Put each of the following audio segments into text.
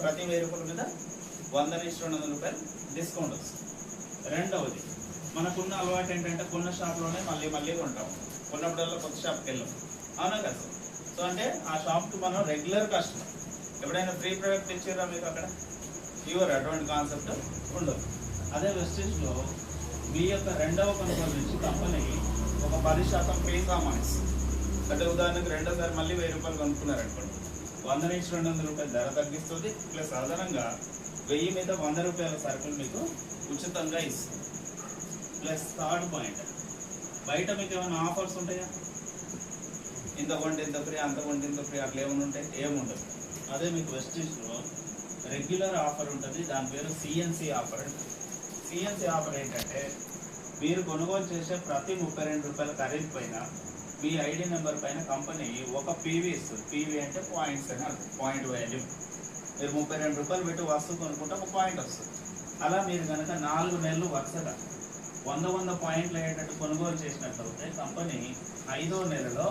ప్రతి 1000 రూపాయల మీద 100/200 రూపాయలు డిస్కౌంట్ వస్తుంది. రెండవది, మనకున్న అలవాటు ఏంటంటే కొన్న షాప్లోనే మళ్ళీ మళ్ళీ కొంటాం, కొన్నప్పుడల్లా కొత్త షాప్కి వెళ్ళాం, అవునా కదా సార్? సో అంటే ఆ షాప్కి మనం రెగ్యులర్ కస్టమర్. ఎప్పుడైనా ఫ్రీ ప్రోడక్ట్ ఇచ్చారా మీకు అక్కడ? ప్యూర్ అటువంటి కాన్సెప్ట్ ఉండదు. అదే వెస్టేజ్లో మీ యొక్క రెండవ కొనుగోలు నుంచి కంపెనీ ఒక 10% ఫ్రీ సామాన్ ఇస్తుంది. అంటే ఉదాహరణకు రెండోసారి మళ్ళీ 1000 రూపాయలు కొనుక్కున్నారనుకోండి, 100/200 రూపాయలు ధర తగ్గిస్తుంది. ప్లస్ అదనంగా 1000 మీద 100 రూపాయల సరుకులు మీకు ఉచితంగా ఇస్తుంది. ప్లస్ థర్డ్ పాయింట్, బయట మీకు ఏమైనా ఆఫర్స్ ఉంటాయా? ఇంత కొంటే ఇంత ఫ్రీ, అంత కొంటే ఇంత ఫ్రీ, అట్లా ఏమైనా ఉంటాయి? ఏముండదు. అదే మీకు వెస్టేజ్లో రెగ్యులర్ ఆఫర్ ఉంటుంది. దాని పేరు సిఎన్సి ఆఫర్ అండి. సిఎన్సి ఆఫర్ ఏంటంటే మీరు కొనుగోలు చేసే ప్రతి 32 రూపాయల ఖరీదు పైన మీ ఐడి నెంబర్ పైన కంపెనీ ఒక పీవీ ఇస్తుంది. పీవీ అంటే పాయింట్స్ అని అర్థం, పాయింట్ వాల్యూ. మీరు 32 రూపాయలు పెట్టి వస్తువు కొనుక్కుంటే ఒక పాయింట్ వస్తుంది. అలా మీరు కనుక 4 నెలలు వరుసగా 100 పాయింట్లు అయ్యేటట్టు కొనుగోలు చేసినట్లయితే కంపెనీ 5వ నెలలో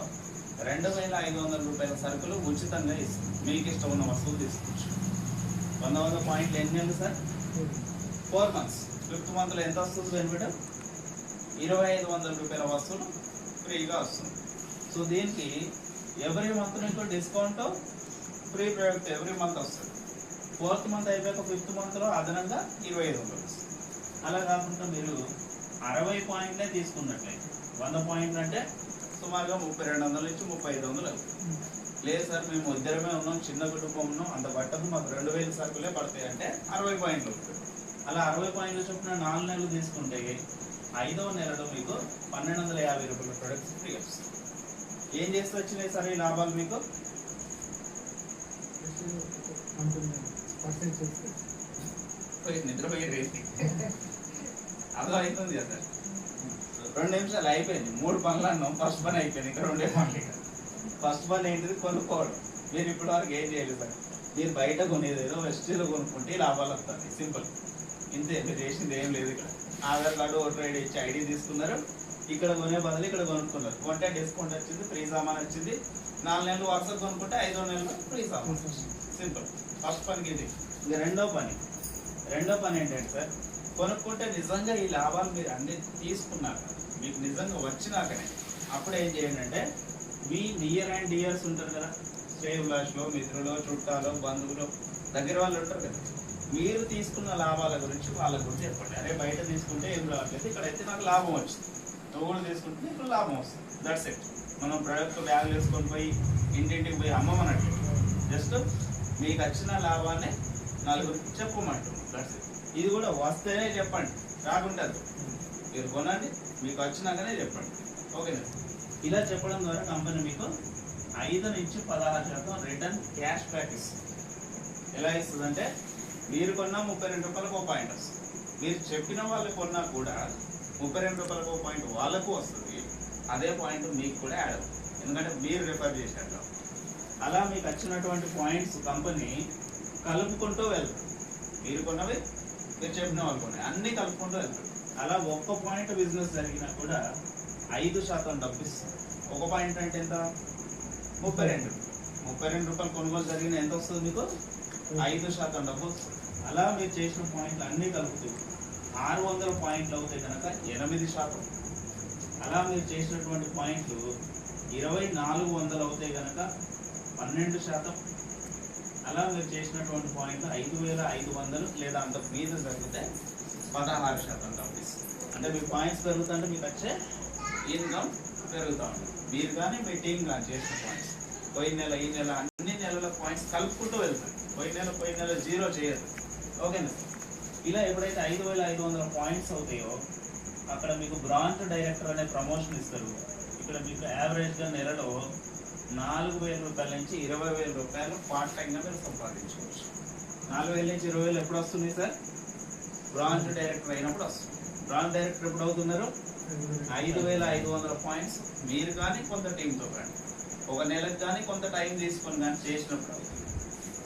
2500 రూపాయల సరుకులు ఉచితంగా ఇస్తుంది. మీకు ఇష్టం ఉన్న వస్తువులు తీసుకోవచ్చు. 100 పాయింట్లు ఎన్ని నెలలు సార్? 4 మంత్స్. 5th మంత్లో ఎంత వస్తుంది బెనిఫిట్? 2500 రూపాయల వస్తువులు ఫ్రీగా వస్తుంది. సో దీనికి ఎవ్రీ మంత్ మీకు discount, free product every month వస్తుంది. 4th మంత్ అయిపోయాక 5th మంత్లో అదనంగా 2500 వస్తుంది. అలా కాకుండా మీరు 60 పాయింట్లే తీసుకున్నట్లయితే, 100 పాయింట్లు అంటే సుమారుగా 3200 నుంచి 3500 లేదు సార్ మేము ఇద్దరమే ఉన్నాం, చిన్న కుటుంబం ఉన్నాం, అంత పట్టదు, మాకు 2000 సరుకులే పడతాయి అంటే 60 పాయింట్లు. అలా 60 పాయింట్లు చొప్పున 4 నెలలు తీసుకుంటే 5వ నెలలో మీకు 1250 రూపాయల ప్రొడక్ట్స్ ఫ్రీ వస్తుంది. ఏం చేస్తే వచ్చినాయి సార్ ఈ లాభాలు మీకు? నిద్రపోయి అర్థం అవుతుంది కదా సార్? 2 నిమిషాలు అయిపోయింది. 3 పనులు అన్నాం, ఫస్ట్ పని అయిపోయింది. ఇంకా 2 పనులు. ఫస్ట్ పని ఏంటిది? కొనుక్కోవడం. మీరు ఇప్పటి వరకు ఏం చేయలేదు సార్. మీరు బయట కొనేదేదో వెస్టీలో కొనుక్కుంటే లాభాలు వస్తుంది. సింపుల్, ఇంతే. మీరు చేసింది ఏం లేదు. ఇక్కడ ఆధార్ కార్డు, ఓటర్ ఐడి ఇచ్చి ఐడి తీసుకున్నారు, ఇక్కడ కొనే బదులు ఇక్కడ కొనుక్కున్నారు. కొంటే డిస్కౌంట్ వచ్చింది, ఫ్రీ సామాన్ వచ్చింది. 4 నెలలు వరుసగా కొనుక్కుంటే 5వ నెలలో ఫ్రీ సామాన్ వచ్చింది. సింపుల్. ఫస్ట్ పనికి ఇది. ఇంకా రెండో పని ఏంటంటే సార్, కొనుక్కుంటే నిజంగా ఈ లాభాలు మీరు అన్ని తీసుకున్నాక, మీకు నిజంగా వచ్చినాకనే అప్పుడు ఏం చేయండి అంటే, మీ నియర్ అండ్ డియర్స్ ఉంటారు కదా, శ్రేయభిలాషులు, మిత్రులు, చుట్టాలు, బంధువులు, దగ్గర వాళ్ళు ఉంటారు కదా, మీరు తీసుకున్న లాభాల గురించి వాళ్ళ గురించి చెప్పండి. అరే బయట తీసుకుంటే ఏం రావట్లేదు, ఇక్కడైతే నాకు లాభం వచ్చింది, నువ్వు కూడా తీసుకుంటే నీకు లాభం వస్తుంది. That's it. మనం ప్రొడక్ట్ బ్యాగులు వేసుకొని పోయి ఇంటింటికి పోయి అమ్మమన్నట్టు, జస్ట్ మీకు వచ్చిన లాభాన్ని నలుగురికి చెప్పమంటున్నాం. That's it. ఇది కూడా వస్తేనే చెప్పండి, రాకుంటారు. మీరు కొనండి, మీకు వచ్చినాకనే చెప్పండి. ఓకేనా? ఇలా చెప్పడం ద్వారా కంపెనీ మీకు 5 నుంచి 16% రిటర్న్ క్యాష్ బ్యాక్ ఇస్తుంది. ఎలా ఇస్తుంది అంటే, మీరు కొన్నా 32 రూపాయలకు ఒక పాయింట్ వస్తుంది. మీరు చెప్పిన వాళ్ళు కొన్నా కూడా 32 రూపాయలకు ఒక పాయింట్ వాళ్ళకు వస్తుంది. అదే పాయింట్ మీకు కూడా యాడ్ అవుతుంది, ఎందుకంటే మీరు రిఫర్ చేశారు. అలా మీకు వచ్చినటువంటి పాయింట్స్ కంపెనీ కలుపుకుంటూ వెళ్తుంది. మీరు కొన్నవి, మీరు చెప్పిన వాళ్ళు కొన్నాయి, అన్నీ కలుపుకుంటూ వెళ్తుంది. అలా ఒక్క పాయింట్ బిజినెస్ జరిగినా కూడా 5% డబ్బు ఇస్తుంది. ఒక పాయింట్ అంటే ఎంత? 32 రూపాయలు కొనుగోలు జరిగిన ఎంత వస్తుంది మీకు? 5% డబ్బు వస్తుంది. అలా మీరు చేసిన పాయింట్లు అన్నీ కలుపుతూ 600 పాయింట్లు అవుతాయి కనుక 8%. అలా మీరు చేసినటువంటి పాయింట్లు 2400 అవుతాయి కనుక 12%. అలా మీరు చేసినటువంటి పాయింట్లు 5500 లేదా అంత మీద జరిగితే 16% డబ్బు ఇస్తుంది. అంటే మీ పాయింట్స్ పెరుగుతుంటే మీకు వచ్చే ఇన్కమ్ పెరుగుతూ ఉంటుంది. మీరు కానీ మీ టీం కానీ చేసిన పాయింట్స్ పోయిన నెల, ఈ నెల, అన్ని నెలల పాయింట్స్ కలుపుకుంటూ వెళ్తారు. పోయిన నెల 0 చేయదు. ఓకేనా? ఇలా ఎప్పుడైతే 5500 పాయింట్స్ అవుతాయో అక్కడ మీకు బ్రాంచ్ డైరెక్టర్ అనే ప్రమోషన్ ఇస్తారు. ఇక్కడ మీకు యావరేజ్గా నెలలో 4000 రూపాయల నుంచి 20,000 రూపాయలు పార్ట్ టైంగా మీరు సంపాదించుకోవచ్చు. 4000 నుంచి 20,000 ఎప్పుడు వస్తుంది సార్? బ్రాంచ్ డైరెక్టర్ అయినప్పుడు వస్తుంది. బ్రాంచ్ డైరెక్టర్ ఎప్పుడు అవుతున్నారు? 5500 పాయింట్స్ మీరు కానీ కొంత టీంతో కానీ ఒక నెలకు కానీ కొంత టైం తీసుకొని కానీ చేసినప్పుడు అవుతుంది.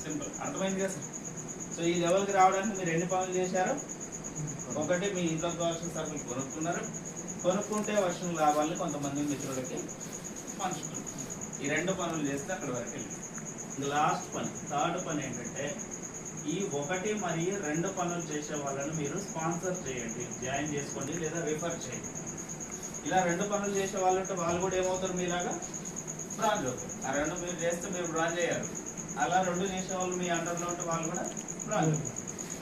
సింపుల్. అర్థమైంది కదా సార్? సో ఈ లెవెల్కి రావడానికి మీరు ఎన్ని పనులు చేశారు? ఒకటి, మీ ఇంట్లో కావాల్సిన సరుకులు కొనుక్కున్నారు. కొనుక్కుంటే వచ్చిన లాభాలను కొంతమంది మిత్రులకి పంచుకున్నారు. ఈ 2 పనులు చేస్తే అక్కడ వరకు వెళ్ళి లాస్ట్ పని, థర్డ్ పని ఏంటంటే, ఈ 1 మరియు 2 పనులు చేసే వాళ్ళని మీరు స్పాన్సర్ చేయండి, జాయిన్ చేసుకోండి లేదా రిఫర్ చేయండి. ఇలా 2 పనులు చేసే వాళ్ళు ఉంటే వాళ్ళు కూడా ఏమవుతారు, మీలాగా బ్రాంచ్ అవుతారు. ఆ 2 మీరు చేస్తే మీరు బ్రాంచ్ అయ్యారు. అలా 2 చేసే వాళ్ళు మీ అండర్లో ఉంటే వాళ్ళు కూడా బ్రాంచ్.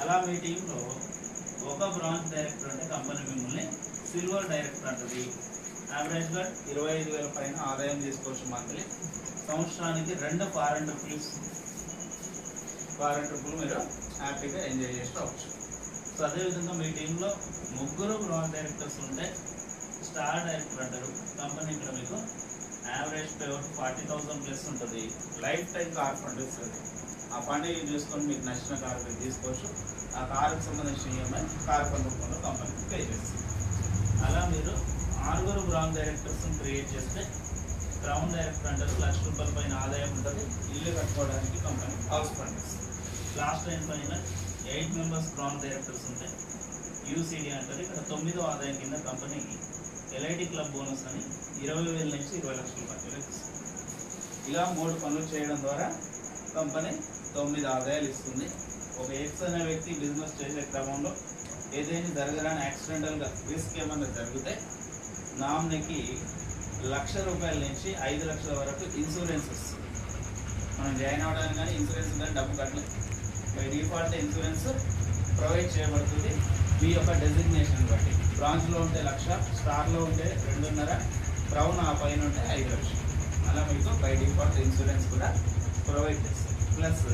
అలా మీ టీంలో ఒక బ్రాంచ్ డైరెక్టర్ అంటే కంపెనీ మిమ్మల్ని సిల్వర్ డైరెక్టర్ అంటది. యావరేజ్గా 25,000 పైన ఆదాయం తీసుకోవచ్చు మంత్లీ. సంవత్సరానికి 2 ఫారెన్ ట్రిప్పులు మీరు హ్యాపీగా ఎంజాయ్ చేసుకోవచ్చు. సో అదేవిధంగా మీ టీంలో 3 బ్రాంచ్ డైరెక్టర్స్ ఉంటే స్టార్ డైరెక్టర్ అంటారు. కంపెనీ ఇక్కడ మీకు యావరేజ్ పే 40,000 ప్లస్ ఉంటుంది. లైఫ్ టైం కార్ ఫండ్ ఇస్తుంది. ఆ ఫండ్ యూజ్ చేసుకొని మీకు నచ్చిన కార్ మీరు తీసుకోవచ్చు. ఆ కార్కి సంబంధించిన ఈఎంఐ కార్ ఫండ్ రూపంలో కంపెనీకి పే చేస్తుంది. అలా మీరు 6 బ్రాంచ్ డైరెక్టర్స్ క్రియేట్ చేస్తే క్రౌన్ డైరెక్టర్ అంటారు. ₹1,00,000 పైన ఆదాయం ఉంటుంది. ఇల్లు కట్టుకోవడానికి కంపెనీ హౌస్ ఫండ్ ఇస్తుంది. లాస్ట్ టైం పైన 8 మెంబర్స్ బ్రాంచ్ డైరెక్టర్స్ ఉంటాయి. యూసీడీ అంటారు. ఇక్కడ 9వ ఆదాయం కింద కంపెనీకి ఎల్ఐటి క్లబ్ బోనస్ అని 20,000 నుంచి 20 లక్షల మధ్యలో ఇస్తుంది. ఇలా 3 పనులు చేయడం ద్వారా కంపెనీ 9 ఆదాయాలు ఇస్తుంది. ఒక ఎక్స్ అనే వ్యక్తి బిజినెస్ చేసే క్రమంలో ఏదైనా జరగరాని యాక్సిడెంటల్గా రిస్క్ ఏమన్నా జరిగితే నామినీకి ₹1,00,000 నుంచి 5 లక్షల వరకు ఇన్సూరెన్స్ వస్తుంది. మనం జాయిన్ అవ్వడానికి కానీ ఇన్సూరెన్స్ కానీ డబ్బు కట్టలేదు. బై డిఫాల్ట్ ఇన్సూరెన్స్ ప్రొవైడ్ చేయబడుతుంది మీ యొక్క డెసిగ్నేషన్ బట్టి. బ్రాంచ్లో ఉంటే 1,00,000, స్టార్లో ఉంటే 2.5, క్రౌన్ ఆ పైన ఉంటే 5 లక్షలు. అలా మీకు బై డిఫాల్ట్ ఇన్సూరెన్స్ కూడా ప్రొవైడ్ చేస్తుంది. ప్లస్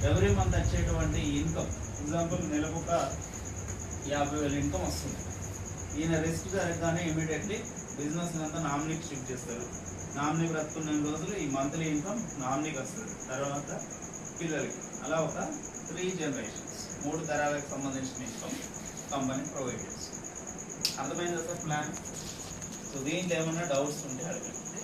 ఎవ్రీ మంత్ వచ్చేటువంటి ఇన్కమ్, ఎగ్జాంపుల్ నెలకు ఒక 50,000 ఇన్కమ్ వస్తుంది. ఈయన రిస్క్ జరగగానే ఇమీడియట్లీ బిజినెస్ అంతా నామినీకి షిఫ్ట్ చేస్తారు. నామినీ బ్రతుకున్న రోజులు ఈ మంత్లీ ఇన్కమ్ నామినీకి వస్తుంది. తర్వాత పిల్లలకి అలా ఒక 3 జనరేషన్స్ 3 తరాలకు సంబంధించిన ఇన్కమ్ కంపెనీ ప్రొవైడ్ చేస్తుంది. అర్థమైందా సార్ ప్లాన్? సో దీంట్లో ఏమైనా డౌట్స్ ఉంటే అడగండి.